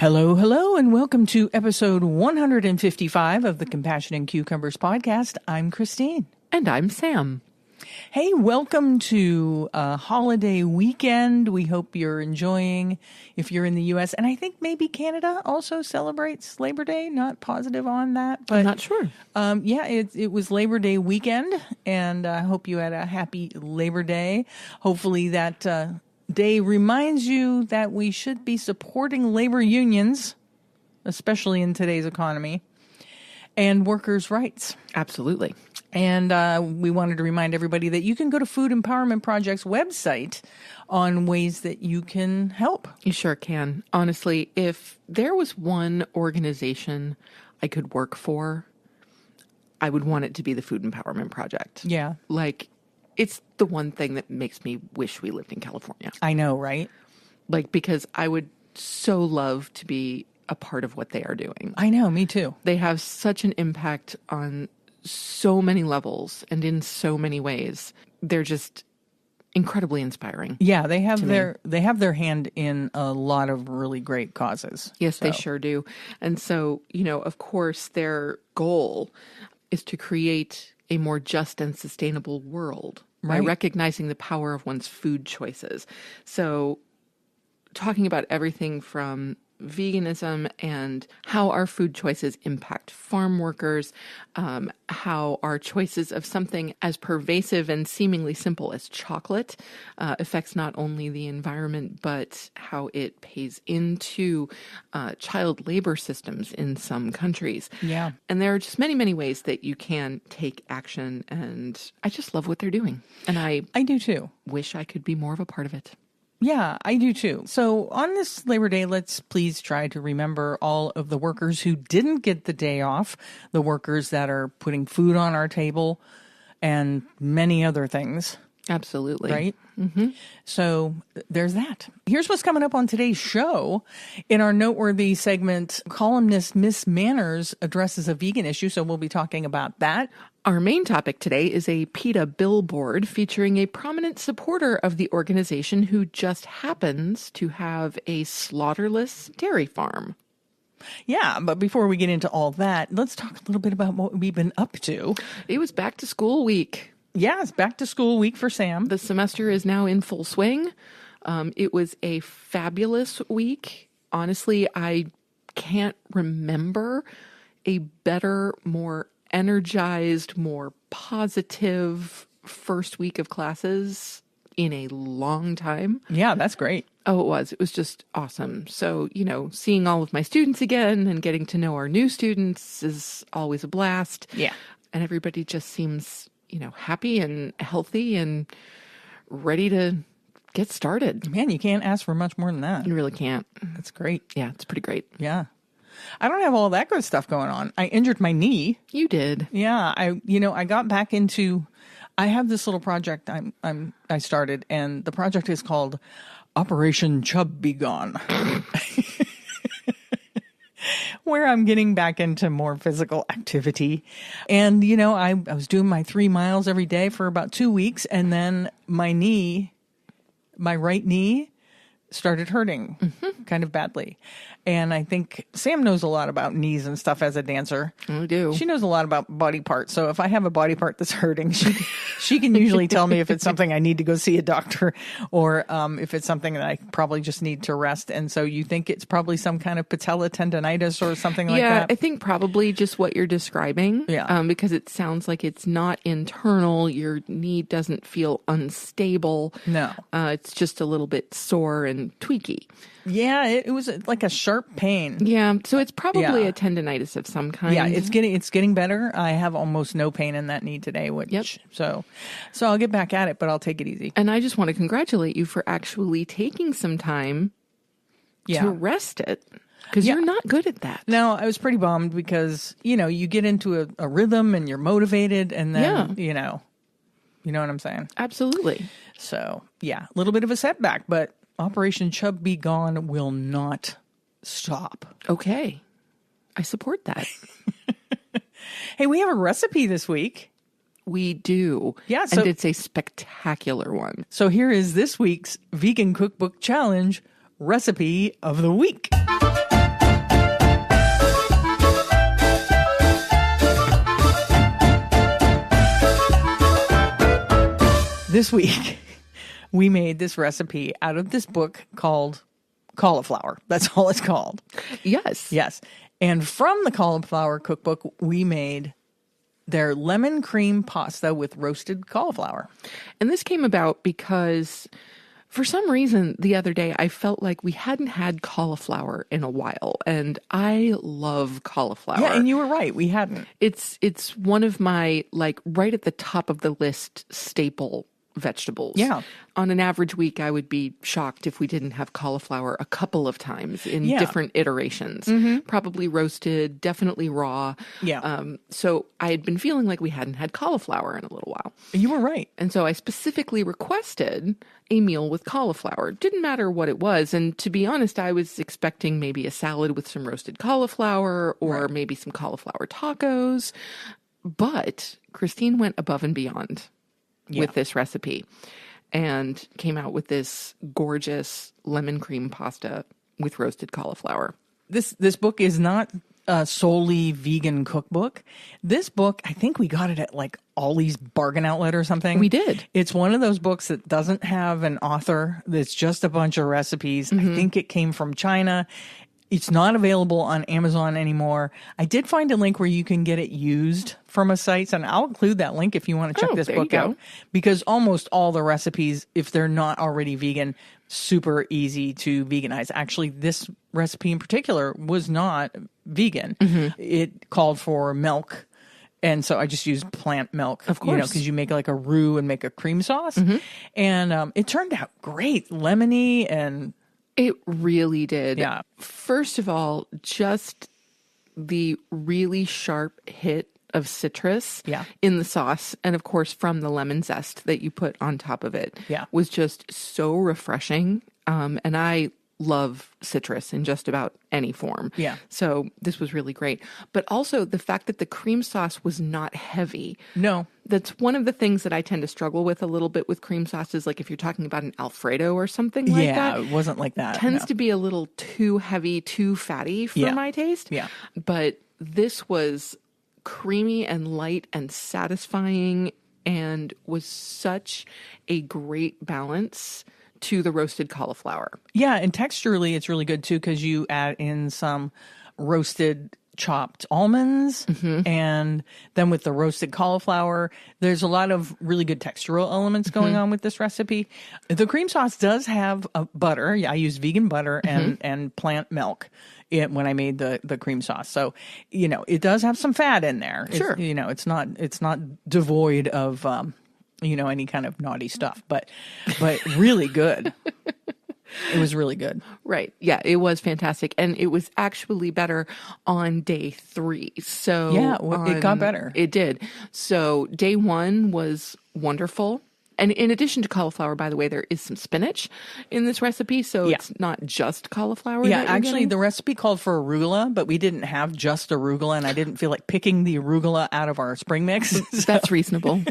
Hello, hello, and welcome to episode 155 of the Compassion and Cucumbers podcast. I'm Christine. And I'm Sam. Hey, welcome to a holiday weekend. We hope you're enjoying if you're in the U.S. And I think maybe Canada also celebrates Labor Day. Not positive on that, but I'm not sure. It was Labor Day weekend, and I hope you had a happy Labor Day. Hopefully that day reminds you that we should be supporting labor unions, especially in today's economy, and workers' rights. Absolutely. And we wanted to remind everybody that you can go to Food Empowerment Project's website on ways that you can help. You sure can. Honestly, if there was one organization I could work for, I would want it to be the Food Empowerment Project. Yeah. Like, it's the one thing that makes me wish we lived in California. I know, right? Like, because I would so love to be a part of what they are doing. I know, me too. They have such an impact on so many levels and in so many ways. They're just incredibly inspiring. Yeah, they have their hand in a lot of really great causes. Yes, they sure do. And so, of course, their goal is to create a more just and sustainable world by recognizing the power of one's food choices. So talking about everything from veganism and how our food choices impact farm workers, how our choices of something as pervasive and seemingly simple as chocolate affects not only the environment, but how it pays into child labor systems in some countries. Yeah. And there are just many, many ways that you can take action. And I just love what they're doing. And I do too. Wish I could be more of a part of it. Yeah, I do too. So on this Labor Day, let's please try to remember all of the workers who didn't get the day off, the workers that are putting food on our table, and many other things. Absolutely. Right? Mm-hmm. So there's that. Here's what's coming up on today's show. In our Noteworthy segment, columnist Miss Manners addresses a vegan issue, so we'll be talking about that. Our main topic today is a PETA billboard featuring a prominent supporter of the organization who just happens to have a slaughterless dairy farm. Yeah, but before we get into all that, let's talk a little bit about what we've been up to. It was back to school week. Yeah, it's back to school week for Sam. The semester is now in full swing. It was a fabulous week. Honestly, I can't remember a better, more energized, more positive first week of classes in a long time. Yeah, that's great. Oh, it was. It was just awesome. So, seeing all of my students again and getting to know our new students is always a blast. Yeah. And everybody just seems, happy and healthy and ready to get started. Man, you can't ask for much more than that. You really can't. That's great. Yeah, it's pretty great. Yeah. I don't have all that good stuff going on. I injured my knee. You did. Yeah. I got back into, I have this little project I started, and the project is called Operation Chub Be Gone. Where I'm getting back into more physical activity. And, I was doing my 3 miles every day for about 2 weeks. And then my right knee started hurting kind of badly. And I think Sam knows a lot about knees and stuff as a dancer. I do. She knows a lot about body parts. So if I have a body part that's hurting, she can usually tell me if it's something I need to go see a doctor or if it's something that I probably just need to rest. And so you think it's probably some kind of patella tendonitis or something like that? Yeah, I think probably just what you're describing. Yeah. Because it sounds like it's not internal. Your knee doesn't feel unstable. No. It's just a little bit sore and tweaky. Yeah, it was like a sharp pain. Yeah, so it's probably a tendonitis of some kind. Yeah, it's getting better. I have almost no pain in that knee today, so I'll get back at it, but I'll take it easy. And I just want to congratulate you for actually taking some time to rest it, because you're not good at that. No, I was pretty bummed because, you get into a rhythm and you're motivated, and then, you know what I'm saying? Absolutely. So, yeah, a little bit of a setback, but Operation Chub Be Gone will not stop. Okay. I support that. Hey, we have a recipe this week. We do. Yeah. And it's a spectacular one. So here is this week's Vegan Cookbook Challenge recipe of the week. this week we made this recipe out of this book called Cauliflower. That's all it's called. Yes. Yes. And from the Cauliflower Cookbook, we made their lemon cream pasta with roasted cauliflower. And this came about because for some reason the other day I felt like we hadn't had cauliflower in a while, and I love cauliflower. Yeah, and you were right. We hadn't. It's one of my, like, right at the top of the list staple vegetables. Yeah. On an average week, I would be shocked if we didn't have cauliflower a couple of times in Yeah. different iterations. Probably roasted, definitely raw. Yeah. So I had been feeling like we hadn't had cauliflower in a little while. You were right. And so I specifically requested a meal with cauliflower. Didn't matter what it was. And to be honest, I was expecting maybe a salad with some roasted cauliflower or maybe some cauliflower tacos. But Christine went above and beyond with this recipe and came out with this gorgeous lemon cream pasta with roasted cauliflower. This book is not a solely vegan cookbook. This book, I think we got it at like Ollie's Bargain Outlet or something. We did. It's one of those books that doesn't have an author. It's just a bunch of recipes. I think it came from China. It's not available on Amazon anymore. I did find a link where you can get it used from a site, and I'll include that link if you want to check this book out. Because almost all the recipes, if they're not already vegan, super easy to veganize. Actually, this recipe in particular was not vegan. It called for milk. And so I just used plant milk, of course, because you make like a roux and make a cream sauce. And it turned out great, lemony, and it really did. Yeah. First of all, just the really sharp hit of citrus in the sauce, and of course from the lemon zest that you put on top of it, was just so refreshing. And I love citrus in just about any form. Yeah. So this was really great. But also the fact that the cream sauce was not heavy. No. That's one of the things that I tend to struggle with a little bit with cream sauces. Like if you're talking about an Alfredo or something like that. Yeah, it wasn't like that. Tends to be a little too heavy, too fatty for my taste. Yeah. But this was creamy and light and satisfying and was such a great balance to the roasted cauliflower. Yeah, and texturally it's really good too because you add in some roasted chopped almonds, and then with the roasted cauliflower, there's a lot of really good textural elements going on with this recipe. The cream sauce does have butter. Yeah, I use vegan butter and plant milk when I made the cream sauce. So, it does have some fat in there. Sure. It's not devoid of any kind of naughty stuff, but really good. It was really good. Right. Yeah, it was fantastic. And it was actually better on day 3. So yeah, it got better. It did. So day 1 was wonderful. And in addition to cauliflower, by the way, there is some spinach in this recipe. So it's not just cauliflower. Yeah, actually, the recipe called for arugula, but we didn't have just arugula, and I didn't feel like picking the arugula out of our spring mix. That's reasonable.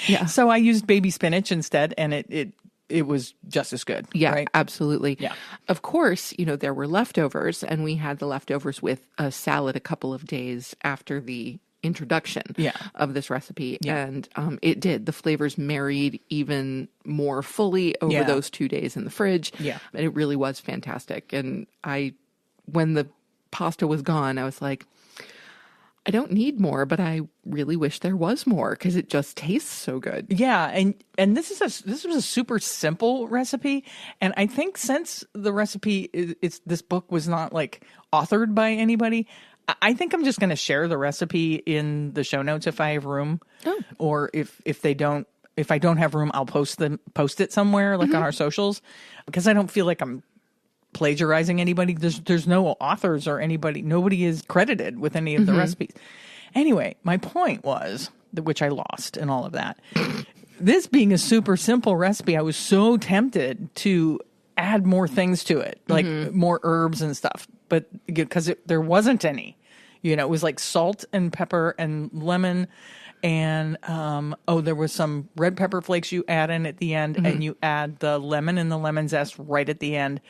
Yeah. So I used baby spinach instead, and it was just as good. Yeah, right? absolutely. Yeah. Of course, there were leftovers, and we had the leftovers with a salad a couple of days after the introduction of this recipe. Yeah. And it did. The flavors married even more fully over those 2 days in the fridge. Yeah. And it really was fantastic. And when the pasta was gone, I was like, I don't need more, but I really wish there was more because it just tastes so good. Yeah, and this was a super simple recipe, and I think since the recipe this book was not like authored by anybody, I think I'm just going to share the recipe in the show notes if I have room, or if I don't have room, I'll post it somewhere like on our socials, because I don't feel like I'm plagiarizing anybody. There's no authors or anybody. Nobody is credited with any of the recipes. Anyway, my point was, which I lost in all of that, this being a super simple recipe, I was so tempted to add more things to it, like more herbs and stuff, but because there wasn't any. It was like salt and pepper and lemon And, there was some red pepper flakes you add in at the end, and you add the lemon and the lemon zest right at the end.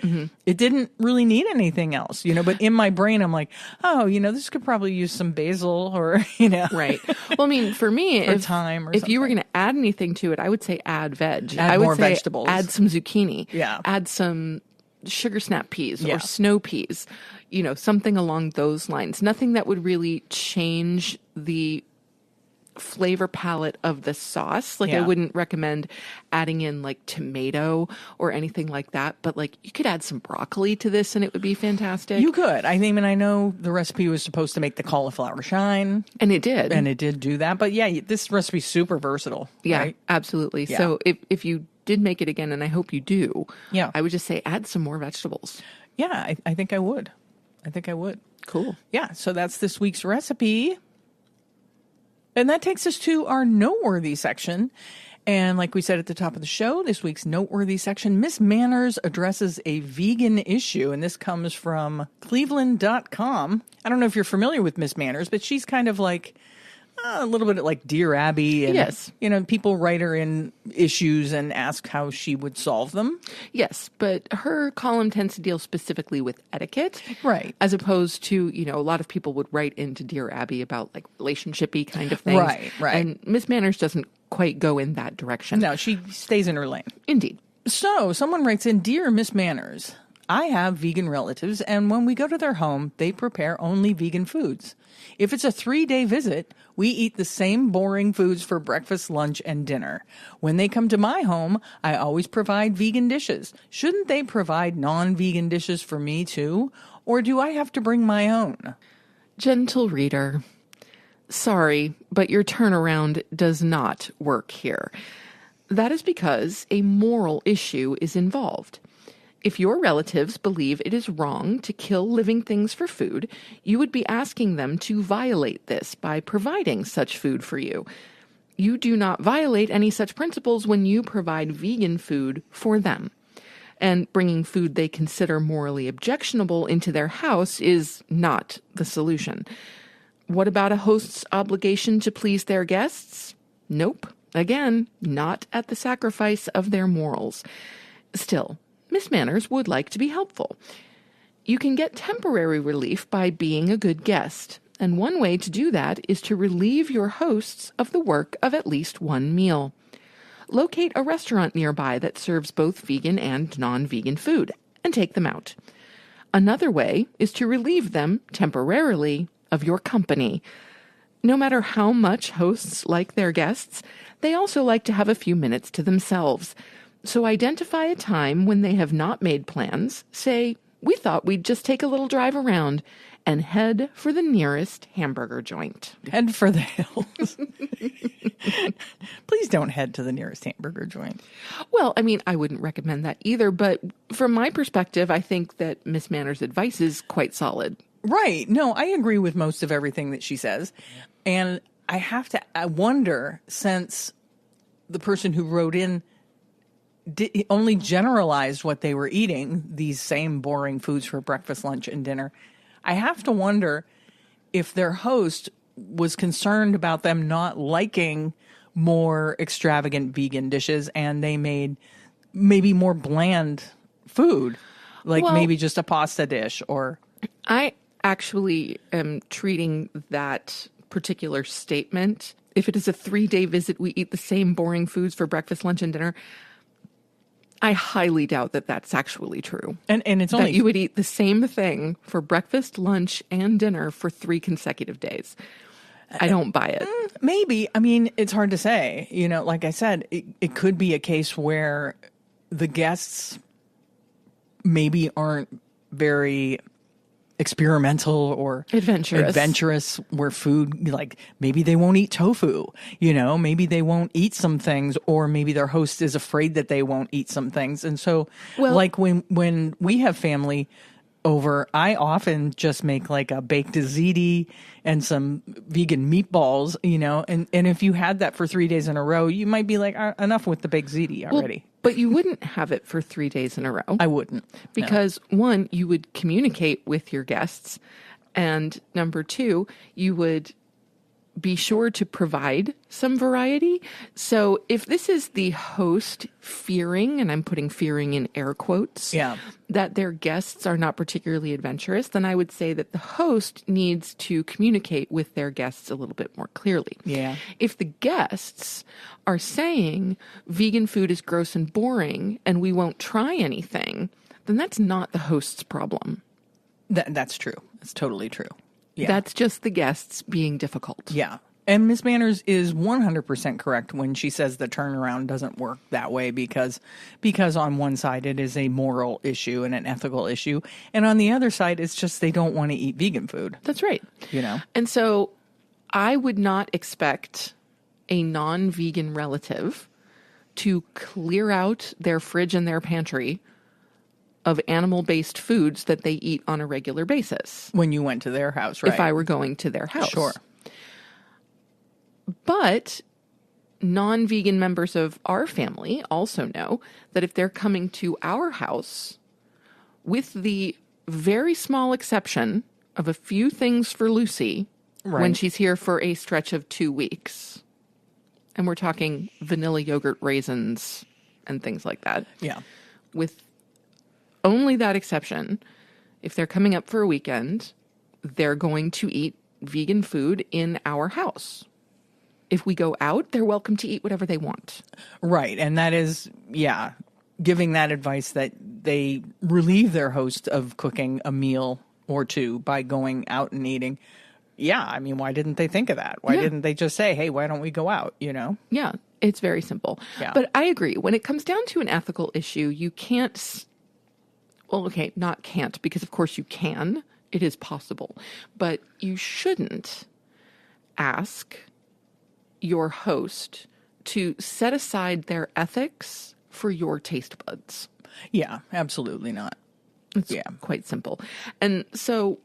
It didn't really need anything else, but in my brain, I'm like, oh, this could probably use some basil or, Right. Well, I mean, for me, if thyme or if you were something. going to add anything to it, I would say add veg. Add I would more say vegetables. Add some zucchini. Yeah. Add some sugar snap peas Yeah. or snow peas, something along those lines. Nothing that would really change the flavor palette of the sauce. Like, I Yeah. wouldn't recommend adding in like tomato or anything like that, but like you could add some broccoli to this and it would be fantastic. You could. I know the recipe was supposed to make the cauliflower shine, And it did. and it did do that. But yeah, this recipe's super versatile. Yeah, right? absolutely. Yeah. So if you did make it again, and I hope you do, Yeah. I would just say add some more vegetables. Yeah, I think I would. Cool. Yeah, so that's this week's recipe. And that takes us to our Noteworthy section. And like we said at the top of the show, this week's Noteworthy section, Miss Manners addresses a vegan issue. And this comes from Cleveland.com. I don't know if you're familiar with Miss Manners, but she's kind of like a little bit like Dear Abby. And, Yes. People write her in issues and ask how she would solve them. Yes, but her column tends to deal specifically with etiquette. Right. As opposed to, a lot of people would write into Dear Abby about like relationship-y kind of things. Right. And Miss Manners doesn't quite go in that direction. No, she stays in her lane. Indeed. So, someone writes in, Dear Miss Manners, I have vegan relatives, and when we go to their home, they prepare only vegan foods. If it's a 3-day visit, we eat the same boring foods for breakfast, lunch, and dinner. When they come to my home, I always provide vegan dishes. Shouldn't they provide non-vegan dishes for me too? Or do I have to bring my own? Gentle reader, sorry, but your turnaround does not work here. That is because a moral issue is involved. If your relatives believe it is wrong to kill living things for food, you would be asking them to violate this by providing such food for you. You do not violate any such principles when you provide vegan food for them. And bringing food they consider morally objectionable into their house is not the solution. What about a host's obligation to please their guests? Nope. Again, not at the sacrifice of their morals. Still, Miss Manners would like to be helpful. You can get temporary relief by being a good guest, and one way to do that is to relieve your hosts of the work of at least one meal. Locate a restaurant nearby that serves both vegan and non-vegan food, and take them out. Another way is to relieve them temporarily of your company. No matter how much hosts like their guests, they also like to have a few minutes to themselves. So identify a time when they have not made plans. Say, we thought we'd just take a little drive around, and head for the nearest hamburger joint. Head for the hills. Please don't head to the nearest hamburger joint. Well, I mean, I wouldn't recommend that either, but from my perspective, I think that Miss Manners' advice is quite solid. Right. No, I agree with most of everything that she says. And I wonder, since the person who wrote in only generalized what they were eating, these same boring foods for breakfast, lunch, and dinner, I have to wonder if their host was concerned about them not liking more extravagant vegan dishes and they made maybe more bland food, like maybe just a pasta dish or... I actually am treating that particular statement, if it is a 3-day visit, we eat the same boring foods for breakfast, lunch, and dinner, I highly doubt that that's actually true. And it's only... That you would eat the same thing for breakfast, lunch, and dinner for 3 consecutive days. I don't buy it. Maybe. I mean, it's hard to say. Like I said, it could be a case where the guests maybe aren't very experimental or adventurous where food, like maybe they won't eat tofu, maybe they won't eat some things, or maybe their host is afraid that they won't eat some things. And so like when we have family over, I often just make like a baked ziti and some vegan meatballs, and if you had that for 3 days in a row, you might be like, enough with the baked ziti already. But you wouldn't have it for 3 days in a row. I wouldn't. Because one, you would communicate with your guests. And number two, you would be sure to provide some variety. So if this is the host fearing, and I'm putting fearing in air quotes, that their guests are not particularly adventurous, then I would say that the host needs to communicate with their guests a little bit more clearly. Yeah. If the guests are saying vegan food is gross and boring and we won't try anything, then that's not the host's problem. That's true. That's totally true. Yeah. That's just the guests being difficult. Yeah. And Miss Manners is 100% correct when she says the turnaround doesn't work that way because on one side it is a moral issue and an ethical issue. And on the other side, it's just they don't want to eat vegan food. That's right. You know? And so I would not expect a non-vegan relative to clear out their fridge and their pantry of animal-based foods that they eat on a regular basis. When you went to their house, right? If I were going to their house. Sure. But non-vegan members of our family also know that if they're coming to our house, with the very small exception of a few things for Lucy, when she's here for a stretch of 2 weeks, and we're talking vanilla yogurt raisins and things like that. Yeah. With only that exception, if they're coming up for a weekend, they're going to eat vegan food in our house. If we go out, they're welcome to eat whatever they want. Right. And that is, giving that advice that they relieve their host of cooking a meal or two by going out and eating. Yeah. I mean, why didn't they think of that? Why didn't they just say, hey, why don't we go out, you know? Yeah. It's very simple. Yeah. But I agree. When it comes down to an ethical issue, you can't... Well, okay, not can't, because of course you can. It is possible. But you shouldn't ask your host to set aside their ethics for your taste buds. Yeah, absolutely not. It's quite simple. And so,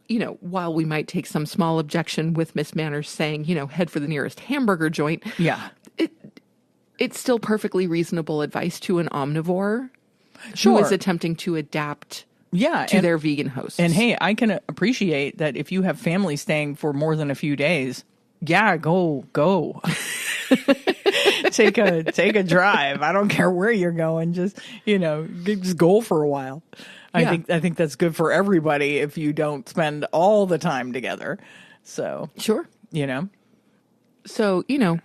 you know, while we might take some small objection with Miss Manners saying, you know, head for the nearest hamburger joint. Yeah. It's still perfectly reasonable advice to an omnivore Sure. who is attempting to adapt to their vegan hosts. And hey, I can appreciate that if you have family staying for more than a few days, go. take a drive. I don't care where you're going. Just, just go for a while. I think that's good for everybody if you don't spend all the time together. So, sure. So,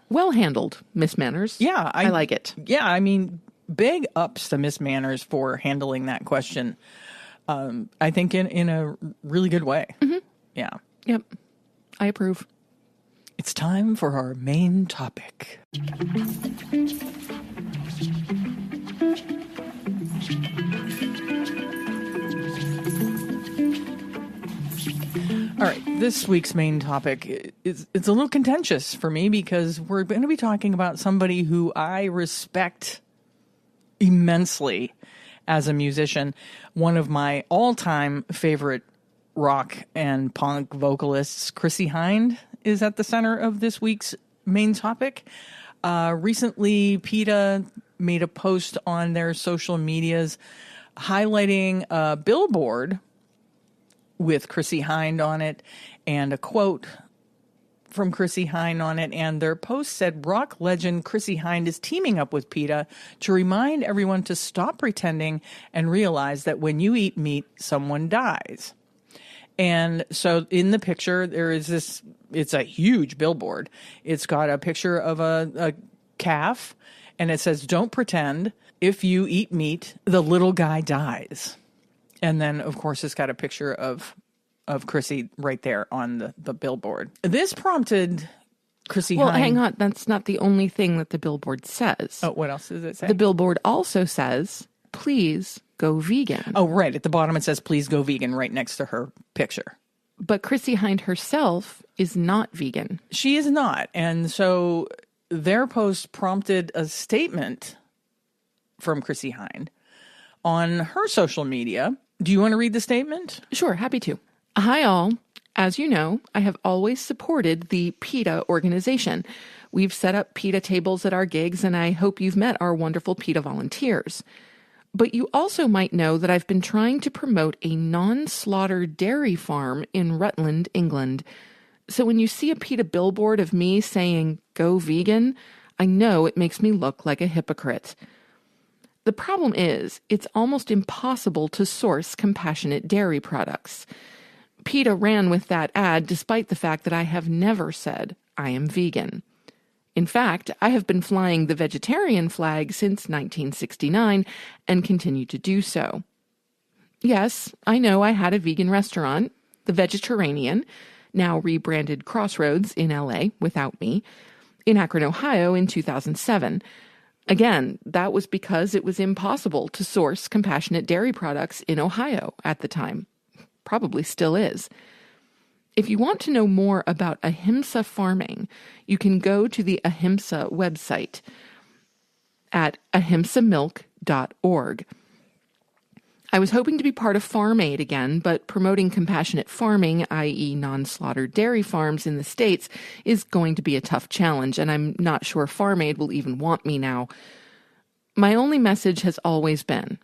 well handled, Miss Manners. Yeah. I like it. Yeah. I mean, big ups to Miss Manners for handling that question. I think in a really good way. Mm-hmm. Yeah. Yep. I approve. It's time for our main topic. All right, this week's main topic it's a little contentious for me because we're going to be talking about somebody who I respect immensely as a musician. One of my all-time favorite rock and punk vocalists, Chrissie Hynde, is at the center of this week's main topic. Recently, PETA made a post on their social medias highlighting a billboard with Chrissie Hynde on it and a quote from Chrissie Hynde on it. And their post said, rock legend Chrissie Hynde is teaming up with PETA to remind everyone to stop pretending and realize that when you eat meat, someone dies. And so in the picture, there is this, it's a huge billboard. It's got a picture of a calf, and it says, don't pretend. If you eat meat, the little guy dies. And then, of course, it's got a picture of Chrissie right there on the billboard. This prompted Chrissie Hynde. Well, hang on. That's not the only thing that the billboard says. Oh, what else does it say? The billboard also says, please go vegan. Oh, right. At the bottom, it says, please go vegan right next to her picture. But Chrissie Hynde herself is not vegan. She is not. And so their post prompted a statement from Chrissie Hynde on her social media. Do you want to read the statement? Sure, happy to. Hi, all. As you know, I have always supported the PETA organization. We've set up PETA tables at our gigs, and I hope you've met our wonderful PETA volunteers. But you also might know that I've been trying to promote a non-slaughter dairy farm in Rutland, England. So when you see a PETA billboard of me saying, "Go vegan," I know it makes me look like a hypocrite. The problem is, it's almost impossible to source compassionate dairy products. PETA ran with that ad despite the fact that I have never said I am vegan. In fact, I have been flying the vegetarian flag since 1969 and continue to do so. Yes, I know I had a vegan restaurant, the Vegetarian, now rebranded Crossroads in LA without me, in Akron, Ohio in 2007. Again, that was because it was impossible to source compassionate dairy products in Ohio at the time. Probably still is. If you want to know more about Ahimsa farming, you can go to the Ahimsa website at ahimsamilk.org. I was hoping to be part of Farm Aid again, but promoting compassionate farming, i.e. non-slaughtered dairy farms in the States, is going to be a tough challenge, and I'm not sure Farm Aid will even want me now. My only message has always been,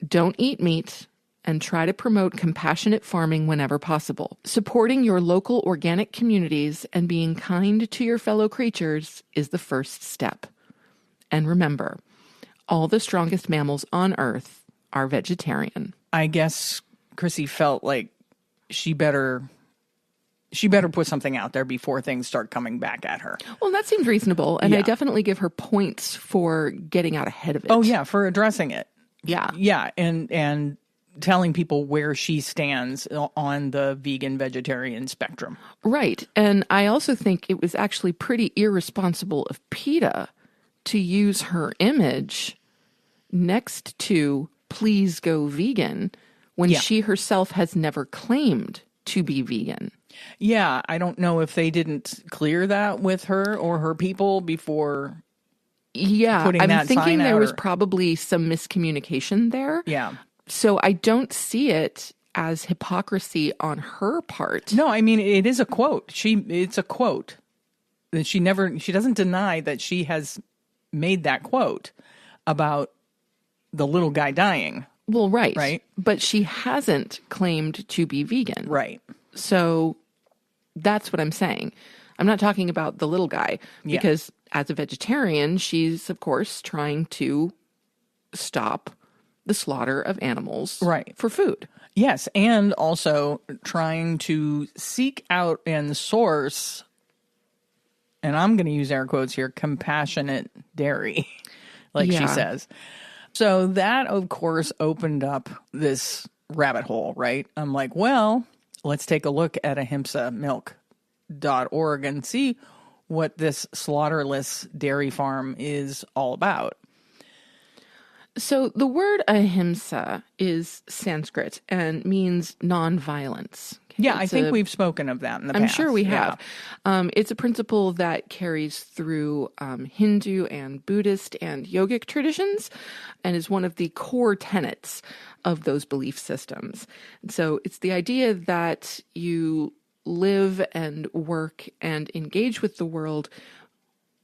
don't eat meat and try to promote compassionate farming whenever possible. Supporting your local organic communities and being kind to your fellow creatures is the first step. And remember, all the strongest mammals on Earth are vegetarian. I guess Chrissie felt like she better put something out there before things start coming back at her. Well, that seems reasonable, and I definitely give her points for getting out ahead of it. Oh yeah, for addressing it. Yeah. Yeah, and telling people where she stands on the vegan vegetarian spectrum. Right. And I also think it was actually pretty irresponsible of PETA to use her image next to "Please go vegan" when she herself has never claimed to be vegan. Yeah, I don't know if they didn't clear that with her or her people before putting I'm that thinking sign there out, was probably some miscommunication there. Yeah. So I don't see it as hypocrisy on her part. No, I mean, it is a quote. It's a quote. And she doesn't deny that she has made that quote about the little guy dying. Well, right. Right. But she hasn't claimed to be vegan. Right. So that's what I'm saying. I'm not talking about the little guy because as a vegetarian, she's, of course, trying to stop the slaughter of animals for food. Yes, and also trying to seek out and source, and I'm going to use air quotes here, compassionate dairy, like she says. So that, of course, opened up this rabbit hole, right? I'm like, well, let's take a look at ahimsamilk.org and see what this slaughterless dairy farm is all about. So the word ahimsa is Sanskrit and means nonviolence. Yeah, I think we've spoken of that in the past. I'm sure we have. It's a principle that carries through Hindu and Buddhist and yogic traditions and is one of the core tenets of those belief systems. So it's the idea that you live and work and engage with the world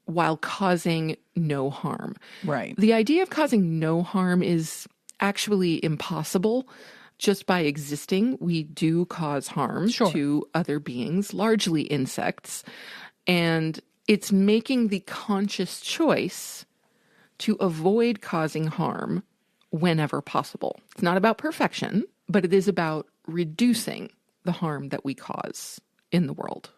while causing no harm. Right. The idea of causing no harm is actually impossible. Just by existing, we do cause harm to other beings, largely insects. And it's making the conscious choice to avoid causing harm whenever possible. It's not about perfection, but it is about reducing the harm that we cause in the world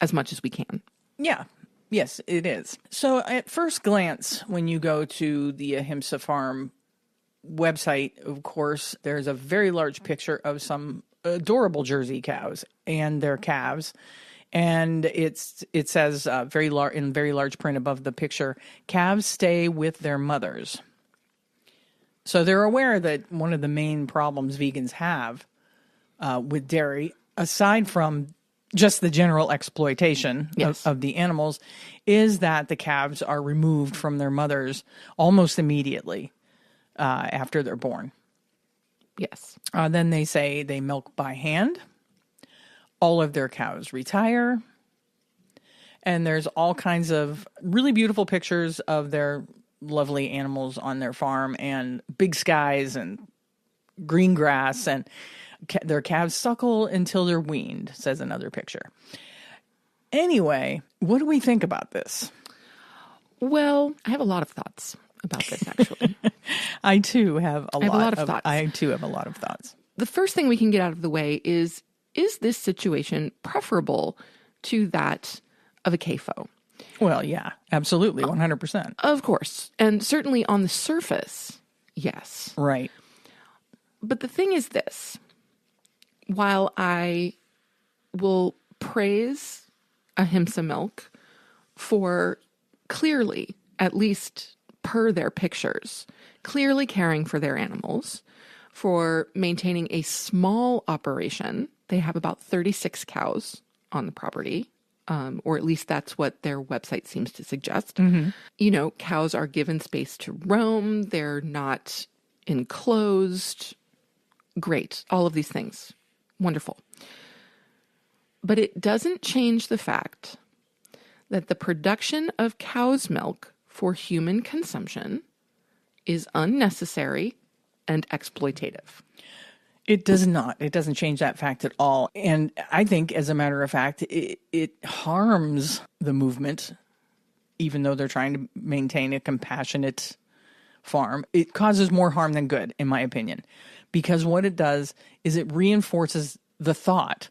as much as we can. Yeah. Yes, it is. So at first glance, when you go to the Ahimsa Farm website, of course, there's a very large picture of some adorable Jersey cows and their calves. And it says in very large print above the picture, calves stay with their mothers. So they're aware that one of the main problems vegans have with dairy, aside from just the general exploitation of the animals, is that the calves are removed from their mothers almost immediately after they're born. Yes. Then they say they milk by hand. All of their cows retire. And there's all kinds of really beautiful pictures of their lovely animals on their farm and big skies and green grass, and their calves suckle until they're weaned, says another picture. Anyway, what do we think about this? Well, I have a lot of thoughts about this, actually. I too have a lot of thoughts. I too have a lot of thoughts. The first thing we can get out of the way is this situation preferable to that of a CAFO? Well, yeah, absolutely, 100%. Of course. And certainly on the surface, yes. Right. But the thing is this. While I will praise Ahimsa Milk for clearly, at least per their pictures, clearly caring for their animals, for maintaining a small operation. They have about 36 cows on the property, or at least that's what their website seems to suggest. Mm-hmm. You know, cows are given space to roam. They're not enclosed. Great. All of these things. Wonderful. But it doesn't change the fact that the production of cow's milk for human consumption is unnecessary and exploitative. It does not. It doesn't change that fact at all. And I think, as a matter of fact, it harms the movement, even though they're trying to maintain a compassionate farm. It causes more harm than good, in my opinion, because what it does is it reinforces the thought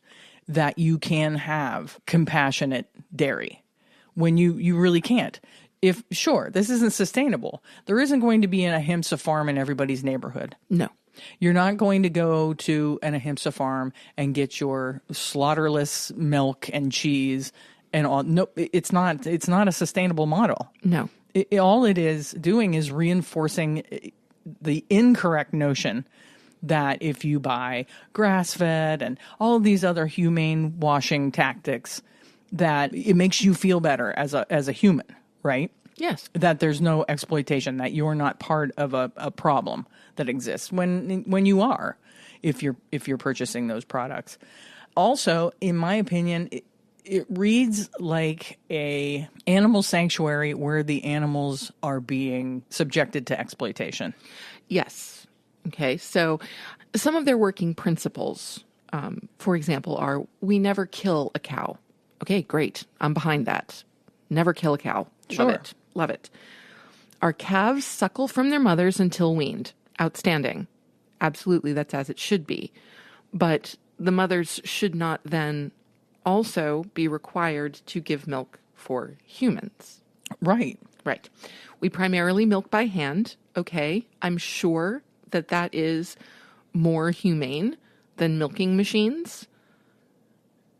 that you can have compassionate dairy when you really can't. If, sure, this isn't sustainable. There isn't going to be an Ahimsa farm in everybody's neighborhood. No. You're not going to go to an Ahimsa farm and get your slaughterless milk and cheese and all. No, it's not a sustainable model. No. All it is doing is reinforcing the incorrect notion that if you buy grass-fed and all of these other humane washing tactics, that it makes you feel better as a human, right? Yes. That there's no exploitation, that you're not part of a problem that exists when you are, if you're purchasing those products. Also, in my opinion, it reads like a animal sanctuary where the animals are being subjected to exploitation. Yes. Okay. So some of their working principles, for example, are we never kill a cow. Okay, great. I'm behind that. Never kill a cow. Sure. Love it. Love it. Our calves suckle from their mothers until weaned. Outstanding. Absolutely, that's as it should be. But the mothers should not then also be required to give milk for humans. Right. Right. We primarily milk by hand. Okay, I'm sure that is more humane than milking machines.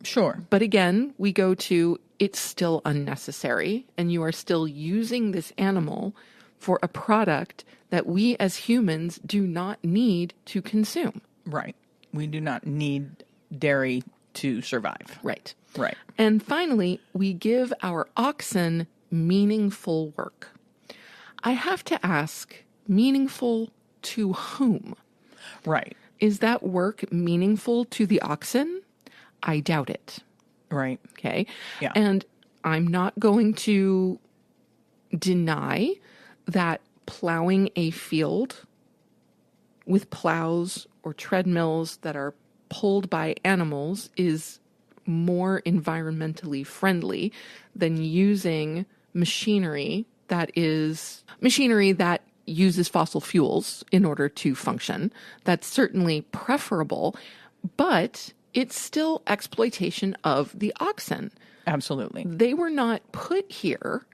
Sure. But again, we go to it's still unnecessary, and you are still using this animal for a product that we as humans do not need to consume. Right. We do not need dairy to survive. Right. Right. And finally, we give our oxen meaningful work. I have to ask, meaningful to whom? Right. Is that work meaningful to the oxen? I doubt it. Right. Okay. Yeah. And I'm not going to deny that plowing a field with plows or treadmills that are pulled by animals is more environmentally friendly than using machinery that uses fossil fuels in order to function. That's certainly preferable, but it's still exploitation of the oxen. Absolutely. They were not put here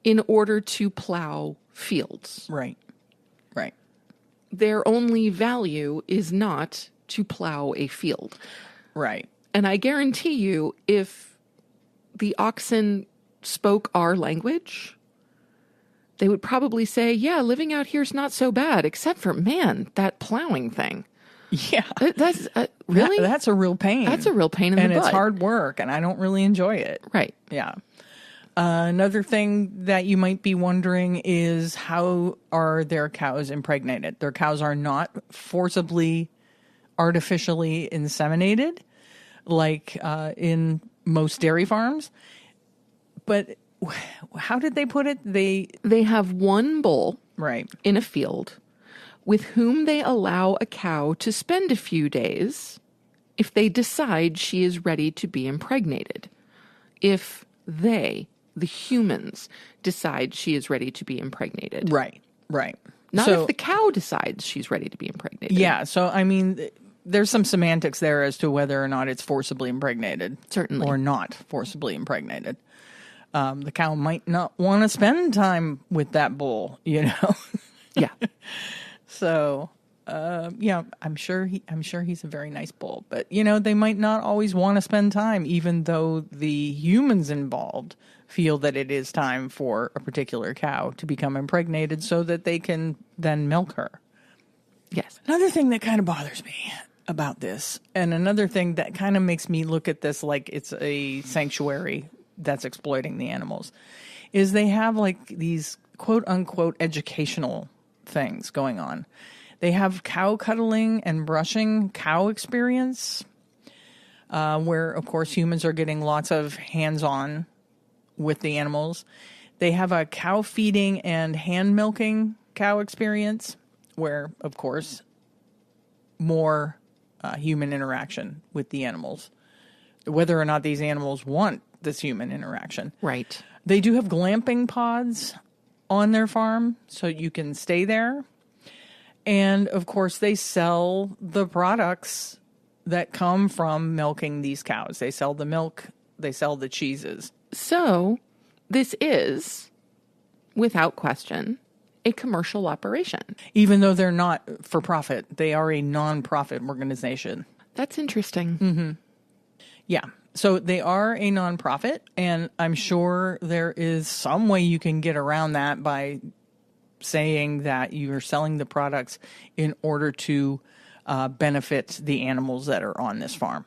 in order to plow fields. Right. Right. Their only value is not to plow a field. Right. And I guarantee you, if the oxen spoke our language, they would probably say, yeah, living out here is not so bad, except for, man, that plowing thing. Yeah. That's really? That's a real pain. That's a real pain in the butt. And it's hard work, and I don't really enjoy it. Right. Yeah. Another thing that you might be wondering is, how are their cows impregnated? Their cows are not forcibly, artificially inseminated like in most dairy farms. But how did they put it? They have one bull right in a field with whom they allow a cow to spend a few days if they decide she is ready to be impregnated. if they, the humans, decide she is ready to be impregnated. Right. Not if the cow decides she's ready to be impregnated. Yeah. So, I mean, there's some semantics there as to whether or not it's forcibly impregnated. Certainly. Or not forcibly impregnated. The cow might not want to spend time with that bull, you know? Yeah. So, I'm sure he's a very nice bull, but you know, they might not always want to spend time, even though the humans involved feel that it is time for a particular cow to become impregnated so that they can then milk her. Yes. Another thing that kind of bothers me about this, and another thing that kind of makes me look at this like it's a sanctuary that's exploiting the animals, is they have like these quote unquote educational things going on. They have cow cuddling and brushing cow experience, where, of course, humans are getting lots of hands-on with the animals. They have a cow feeding and hand milking cow experience, where, of course, more human interaction with the animals, whether or not these animals want this human interaction. Right. They do have glamping pods on their farm, so you can stay there. And, of course, they sell the products that come from milking these cows. They sell the milk. They sell the cheeses. So this is, without question, a commercial operation. Even though they're not for profit, they are a non-profit organization. That's interesting. Mm-hmm. Yeah. So they are a non-profit, and I'm sure there is some way you can get around that by saying that you're selling the products in order to benefit the animals that are on this farm.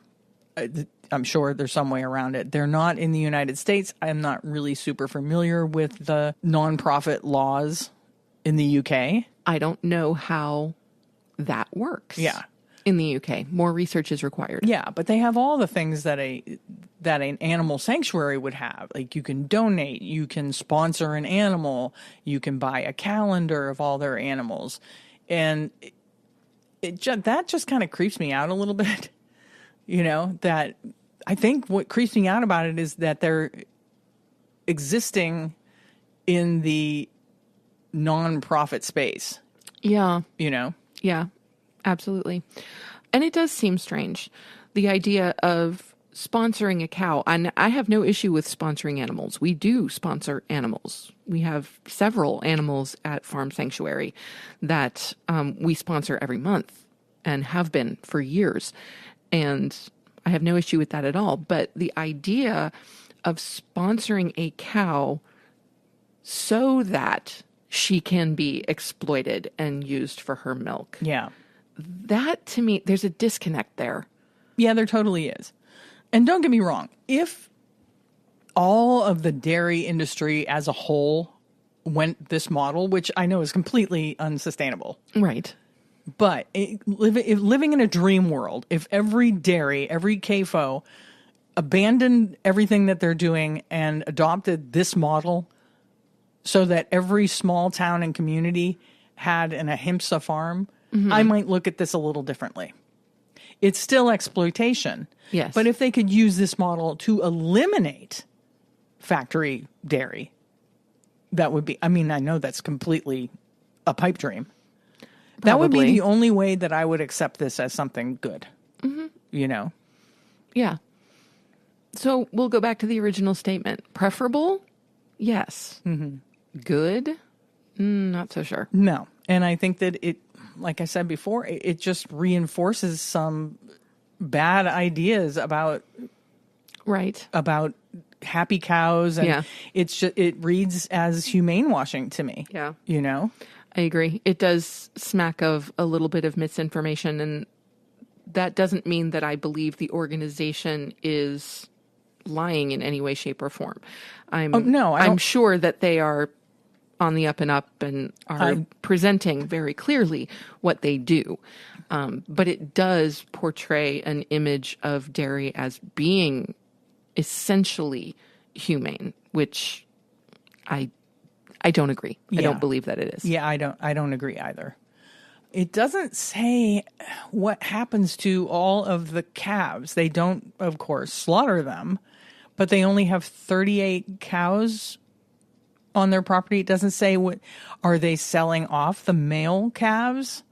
I'm sure there's some way around it. They're not in the United States. I'm not really super familiar with the nonprofit laws in the UK. I don't know how that works. Yeah. In the UK, more research is required. Yeah, but they have all the things that an animal sanctuary would have. Like, you can donate, you can sponsor an animal, you can buy a calendar of all their animals, and that just kind of creeps me out a little bit. You know, that I think what creeps me out about it is that they're existing in the non-profit space. Yeah. You know? Yeah, absolutely. And it does seem strange, the idea of sponsoring a cow. And I have no issue with sponsoring animals. We do sponsor animals. We have several animals at Farm Sanctuary that we sponsor every month and have been for years. And I have no issue with that at all. But the idea of sponsoring a cow so that she can be exploited and used for her milk. Yeah. That, to me, there's a disconnect there. Yeah, there totally is. And don't get me wrong. If all of the dairy industry as a whole went this model, which I know is completely unsustainable. Right. But living in a dream world, if every dairy, every CAFO abandoned everything that they're doing and adopted this model so that every small town and community had an Ahimsa farm, I might look at this a little differently. It's still exploitation. Yes. But if they could use this model to eliminate factory dairy, that would be, I mean, I know that's completely a pipe dream. Probably. That would be the only way that I would accept this as something good. You know? Yeah. So we'll go back to the original statement. Preferable? Yes. Good? Not so sure. No. And I think that it, like I said before, it just reinforces some bad ideas about happy cows, and it reads as humane washing to me. Yeah. You know? I agree. It does smack of a little bit of misinformation, and that doesn't mean that I believe the organization is lying in any way, shape, or form. I'm sure that they are on the up and up and are presenting very clearly what they do. But it does portray an image of dairy as being essentially humane, which I don't agree. Yeah. I don't believe that it is. Yeah, I don't agree either. It doesn't say what happens to all of the calves. They don't, of course, slaughter them, But they only have 38 cows on their property. It doesn't say what are they selling off the male calves.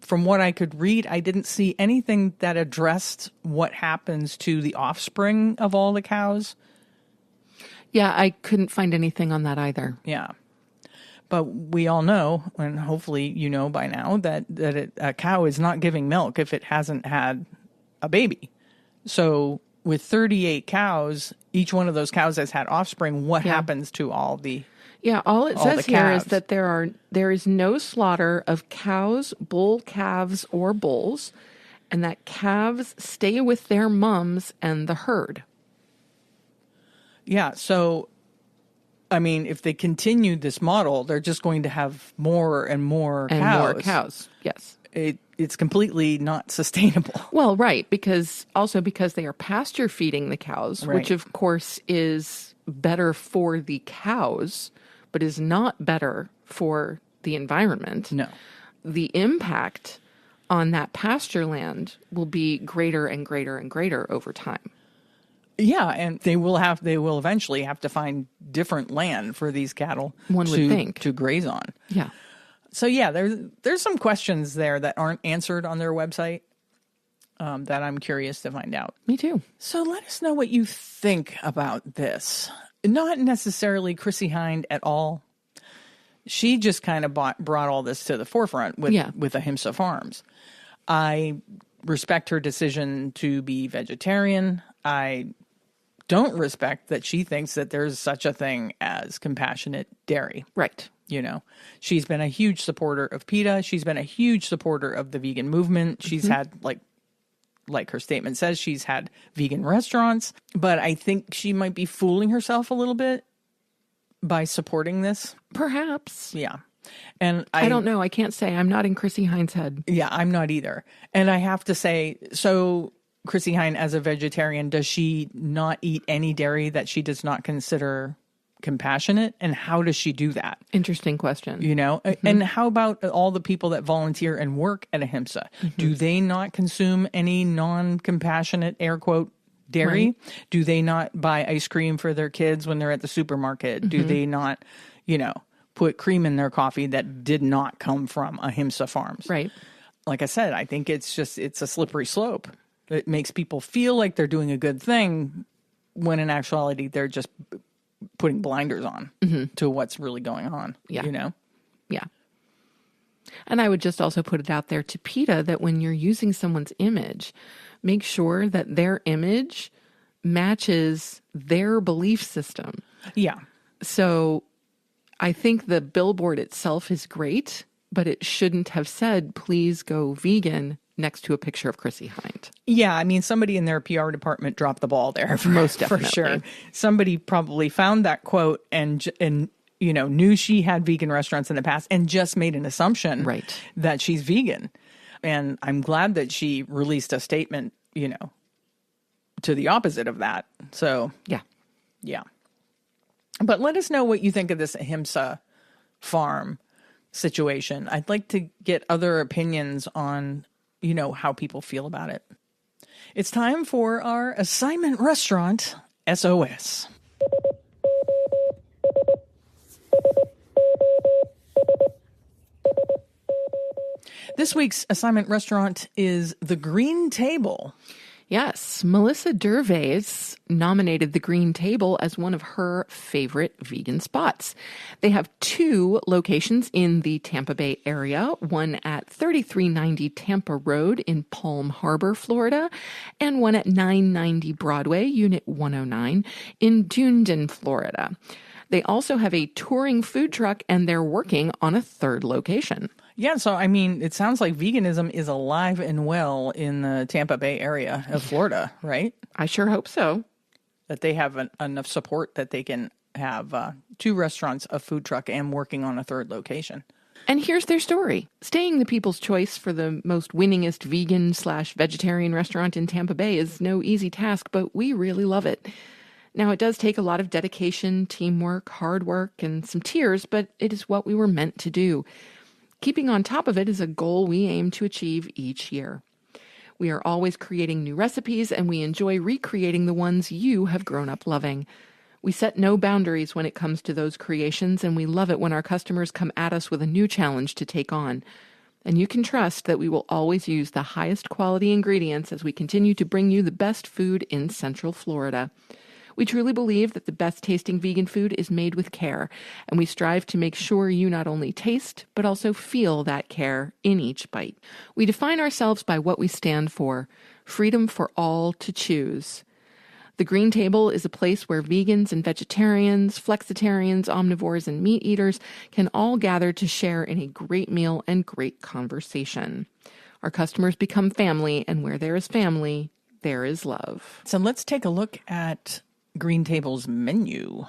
From what I could read, I didn't see anything that addressed what happens to the offspring of all the cows. Yeah, I couldn't find anything on that either. Yeah. But we all know, and hopefully you know by now, that a cow is not giving milk if it hasn't had a baby. So with 38 cows, each one of those cows has had offspring. What happens to all the all it says here calves? is that there is no slaughter of cows, bull calves, or bulls, and that calves stay with their mums and the herd. Yeah, so I mean, if they continue this model, they're just going to have more and more and cows. more cows. Yes. It's completely not sustainable. Well, right, because they are pasture feeding the cows, Right. which of course is better for the cows, but is not better for the environment. No. The impact on that pasture land will be greater and greater and greater over time. Yeah, and they will eventually have to find different land for these cattle One would think. to graze on. Yeah. So yeah, there's some questions there that aren't answered on their website that I'm curious to find out. Me too. So let us know what you think about this. Not necessarily Chrissie Hynde at all. She just kind of brought all this to the forefront with Ahimsa Farms. I respect her decision to be vegetarian. I don't respect that she thinks that there's such a thing as compassionate dairy. Right. You know, she's been a huge supporter of PETA. She's been a huge supporter of the vegan movement. She's had, like her statement says, she's had vegan restaurants. But I think she might be fooling herself a little bit by supporting this. Perhaps. Yeah. And I don't know. I can't say. I'm not in Chrissie Hynde's head. Yeah, I'm not either. And I have to say, so Chrissie Hynde, as a vegetarian, does she not eat any dairy that she does not consider compassionate? And how does she do that? Interesting question. You know, and how about all the people that volunteer and work at Ahimsa? Do they not consume any non-compassionate, air quote, dairy? Right. Do they not buy ice cream for their kids when they're at the supermarket? Do they not, put cream in their coffee that did not come from Ahimsa Farms? Right. Like I said, I think it's a slippery slope. It makes people feel like they're doing a good thing when in actuality they're just putting blinders on to what's really going on. Yeah. You know? Yeah. And I would just also put it out there to PETA that when you're using someone's image, make sure that their image matches their belief system. Yeah. So I think the billboard itself is great, but it shouldn't have said, please go vegan next to a picture of Chrissie Hynde. Yeah, I mean, somebody in their PR department dropped the ball there. Most definitely. For sure. Somebody probably found that quote and knew she had vegan restaurants in the past and just made an assumption that she's vegan. And I'm glad that she released a statement, to the opposite of that. So, yeah. But let us know what you think of this Ahimsa farm situation. I'd like to get other opinions on how people feel about it. It's time for our assignment restaurant SOS. This week's assignment restaurant is The Green Table. Yes, Melissa Dervais nominated the Green Table as one of her favorite vegan spots. They have 2 locations in the Tampa Bay area, one at 3390 Tampa Road in Palm Harbor, Florida, and one at 990 Broadway, Unit 109 in Dunedin, Florida. They also have a touring food truck, and they're working on a 3rd location. Yeah, so I mean, it sounds like veganism is alive and well in the Tampa Bay area of Florida, right? I sure hope so. That they have enough support that they can have 2 restaurants, a food truck, and working on a 3rd location. And here's their story. Staying the people's choice for the most winningest vegan/vegetarian restaurant in Tampa Bay is no easy task, but we really love it. Now, it does take a lot of dedication, teamwork, hard work, and some tears, but it is what we were meant to do. Keeping on top of it is a goal we aim to achieve each year. We are always creating new recipes, and we enjoy recreating the ones you have grown up loving. We set no boundaries when it comes to those creations, and we love it when our customers come at us with a new challenge to take on. And you can trust that we will always use the highest quality ingredients as we continue to bring you the best food in Central Florida. We truly believe that the best tasting vegan food is made with care, and we strive to make sure you not only taste, but also feel that care in each bite. We define ourselves by what we stand for: freedom for all to choose. The Green Table is a place where vegans and vegetarians, flexitarians, omnivores, and meat eaters can all gather to share in a great meal and great conversation. Our customers become family, and where there is family, there is love. So let's take a look at Green Table's menu.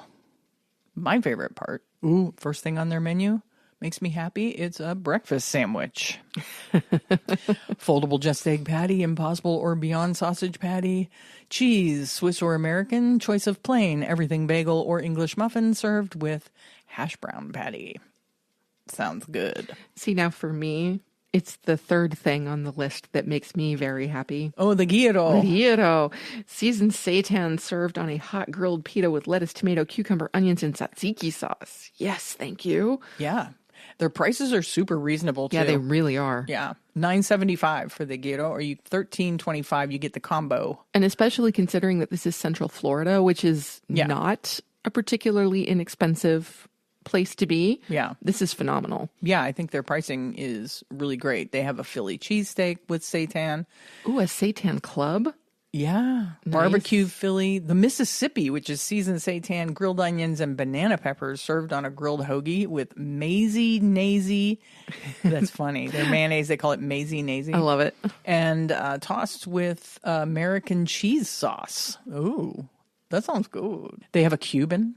My favorite part. Ooh, first thing on their menu makes me happy. It's a breakfast sandwich. Foldable just egg patty, Impossible or Beyond sausage patty, cheese, Swiss or American, choice of plain, everything bagel or English muffin served with hash brown patty. Sounds good. See, now for me, it's the third thing on the list that makes me very happy. Oh, the gyro. The gyro. Seasoned seitan served on a hot grilled pita with lettuce, tomato, cucumber, onions, and tzatziki sauce. Yes, thank you. Yeah. Their prices are super reasonable, too. Yeah, they really are. Yeah. $9.75 for the gyro, or $13.25, you get the combo. And especially considering that this is Central Florida, which is not a particularly inexpensive place to be. Yeah. This is phenomenal. Yeah, I think their pricing is really great. They have a Philly cheesesteak with seitan. Ooh, a seitan club? Yeah. Nice. Barbecue Philly. The Mississippi, which is seasoned seitan, grilled onions, and banana peppers served on a grilled hoagie with maisie-nazy. That's funny. Their mayonnaise, they call it maisie-nazy. I love it. And tossed with American cheese sauce. Ooh, that sounds good. They have a Cuban,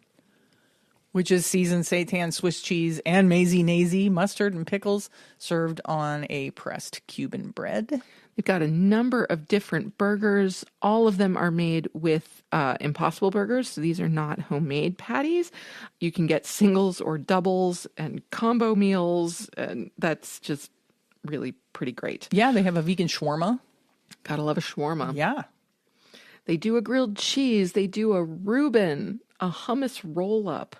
which is seasoned seitan, Swiss cheese, and maisie-nazy, mustard, and pickles served on a pressed Cuban bread. They've got a number of different burgers. All of them are made with Impossible burgers, so these are not homemade patties. You can get singles or doubles and combo meals, and that's just really pretty great. Yeah, they have a vegan shawarma. Gotta love a shawarma. Yeah. They do a grilled cheese. They do a Reuben, a hummus roll-up.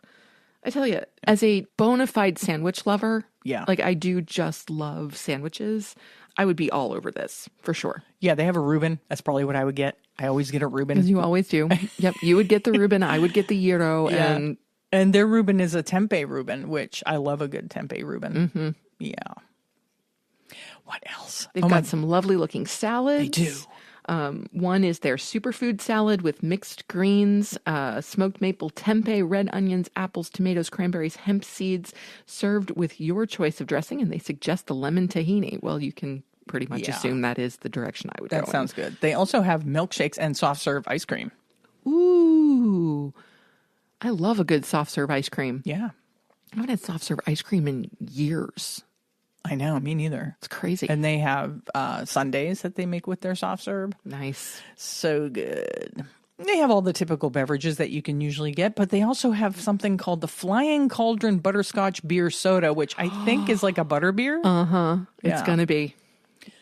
I tell you, as a bona fide sandwich lover, like I do just love sandwiches. I would be all over this, for sure. Yeah, they have a Reuben. That's probably what I would get. I always get a Reuben. As you always do. Yep, you would get the Reuben, I would get the gyro. Yeah. And their Reuben is a tempeh Reuben, which I love a good tempeh Reuben. Mm-hmm. Yeah. What else? They've got some lovely looking salads. They do. One is their superfood salad with mixed greens, smoked maple tempeh, red onions, apples, tomatoes, cranberries, hemp seeds, served with your choice of dressing. And they suggest the lemon tahini. Well, you can pretty much assume that is the direction I would go. That sounds good. They also have milkshakes and soft serve ice cream. Ooh, I love a good soft serve ice cream. Yeah. I haven't had soft serve ice cream in years. I know, me neither. It's crazy. And they have sundaes that they make with their soft serve. Nice. So good. They have all the typical beverages that you can usually get, but they also have something called the Flying Cauldron Butterscotch Beer Soda, which I think is like a butter beer. Uh-huh. Yeah. It's going to be.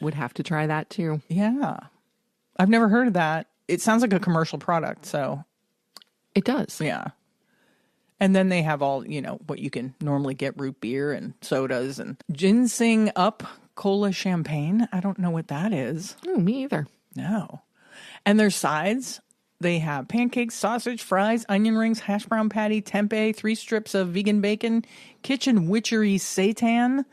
Would have to try that too. Yeah. I've never heard of that. It sounds like a commercial product, so. It does. Yeah. And then they have all, what you can normally get, root beer and sodas and ginseng up cola champagne. I don't know what that is. Oh, me either. No. And their sides, they have pancakes, sausage, fries, onion rings, hash brown patty, tempeh, 3 strips of vegan bacon, kitchen witchery seitan,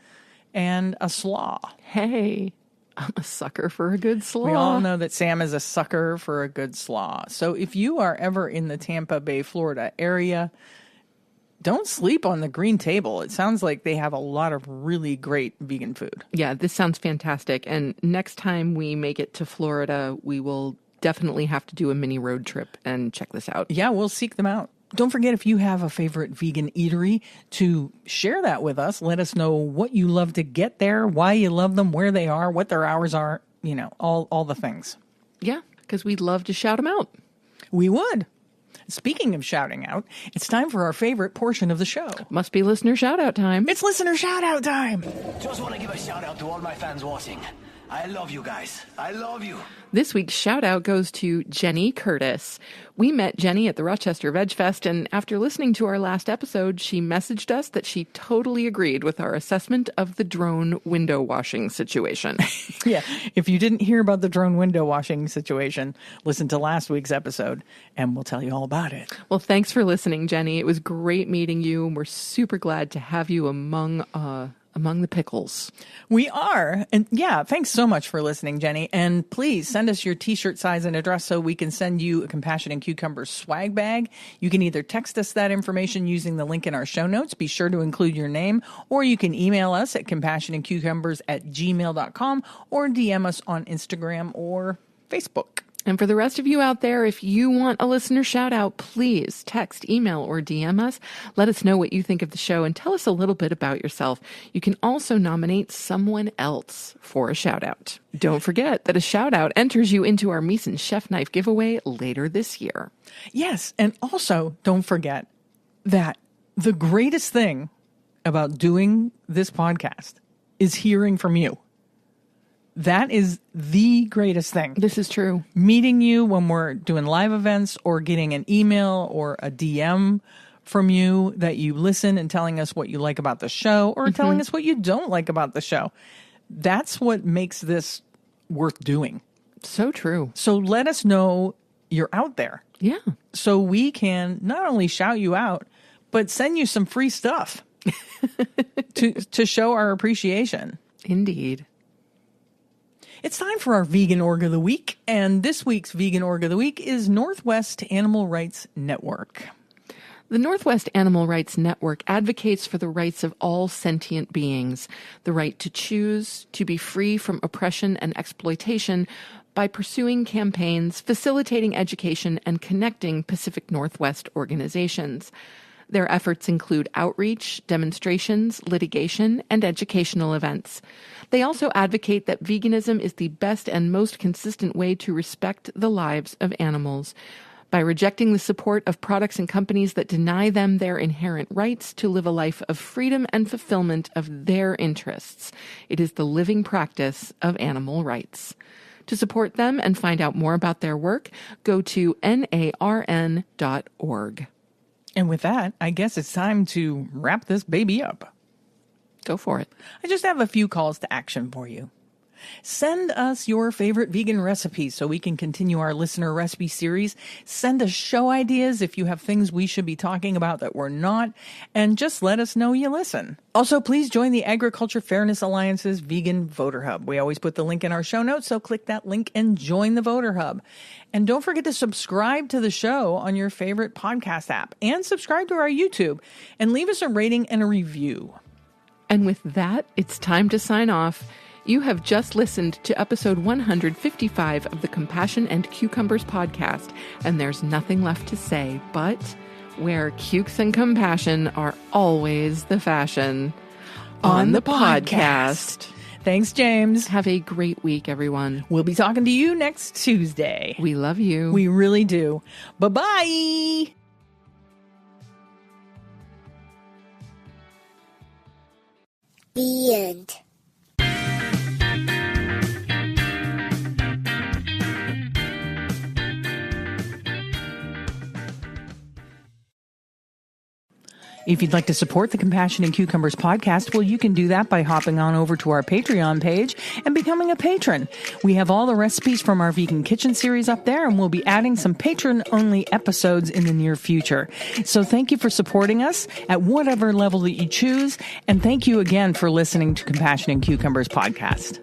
and a slaw. Hey, I'm a sucker for a good slaw. We all know that Sam is a sucker for a good slaw. So if you are ever in the Tampa Bay, Florida area, don't sleep on the Green Table. It sounds like they have a lot of really great vegan food. Yeah, this sounds fantastic. And next time we make it to Florida, we will definitely have to do a mini road trip and check this out. Yeah, we'll seek them out. Don't forget, if you have a favorite vegan eatery, to share that with us. Let us know what you love to get there, why you love them, where they are, what their hours are, all the things. Yeah, because we'd love to shout them out. We would. Speaking of shouting out, it's time for our favorite portion of the show. Must be listener shout out time. It's listener shout out time. Just want to give a shout out to all my fans watching. I love you guys. I love you. This week's shout out goes to Jenny Curtis. We met Jenny at the Rochester Veg Fest, and after listening to our last episode, she messaged us that she totally agreed with our assessment of the drone window washing situation. Yeah. If you didn't hear about the drone window washing situation, listen to last week's episode and we'll tell you all about it. Well, thanks for listening, Jenny. It was great meeting you, and we're super glad to have you among the pickles. We are. And yeah, thanks so much for listening, Jenny. And please send us your t-shirt size and address so we can send you a Compassion and Cucumbers swag bag. You can either text us that information using the link in our show notes. Be sure to include your name, or you can email us at compassionandcucumbers@gmail.com or DM us on Instagram or Facebook. And for the rest of you out there, if you want a listener shout out, please text, email, or DM us. Let us know what you think of the show and tell us a little bit about yourself. You can also nominate someone else for a shout out. Don't forget that a shout out enters you into our Meeson Chef Knife giveaway later this year. Yes. And also don't forget that the greatest thing about doing this podcast is hearing from you. That is the greatest thing. This is true. Meeting you when we're doing live events, or getting an email or a DM from you that you listen and telling us what you like about the show, or telling us what you don't like about the show. That's what makes this worth doing. So true. So let us know you're out there. Yeah. So we can not only shout you out, but send you some free stuff to show our appreciation. Indeed. It's time for our Vegan Org of the Week, and this week's Vegan Org of the Week is Northwest Animal Rights Network. The Northwest Animal Rights Network advocates for the rights of all sentient beings, the right to choose, to be free from oppression and exploitation, by pursuing campaigns, facilitating education, and connecting Pacific Northwest organizations. Their efforts include outreach, demonstrations, litigation, and educational events. They also advocate that veganism is the best and most consistent way to respect the lives of animals. By rejecting the support of products and companies that deny them their inherent rights to live a life of freedom and fulfillment of their interests, it is the living practice of animal rights. To support them and find out more about their work, go to narn.org. And with that, I guess it's time to wrap this baby up. Go for it. I just have a few calls to action for you. Send us your favorite vegan recipes so we can continue our listener recipe series. Send us show ideas if you have things we should be talking about that we're not, and just let us know you listen. Also, please join the Agriculture Fairness Alliance's Vegan Voter Hub. We always put the link in our show notes, so click that link and join the Voter Hub. And don't forget to subscribe to the show on your favorite podcast app, and subscribe to our YouTube, and leave us a rating and a review. And with that, it's time to sign off. You have just listened to episode 155 of the Compassion and Cucumbers podcast, and there's nothing left to say but where cukes and compassion are always the fashion. On the podcast. Thanks, James. Have a great week, everyone. We'll be talking to you next Tuesday. We love you. We really do. Bye-bye. The end. If you'd like to support the Compassion and Cucumbers podcast, well, you can do that by hopping on over to our Patreon page and becoming a patron. We have all the recipes from our Vegan Kitchen series up there, and we'll be adding some patron-only episodes in the near future. So thank you for supporting us at whatever level that you choose, and thank you again for listening to Compassion and Cucumbers podcast.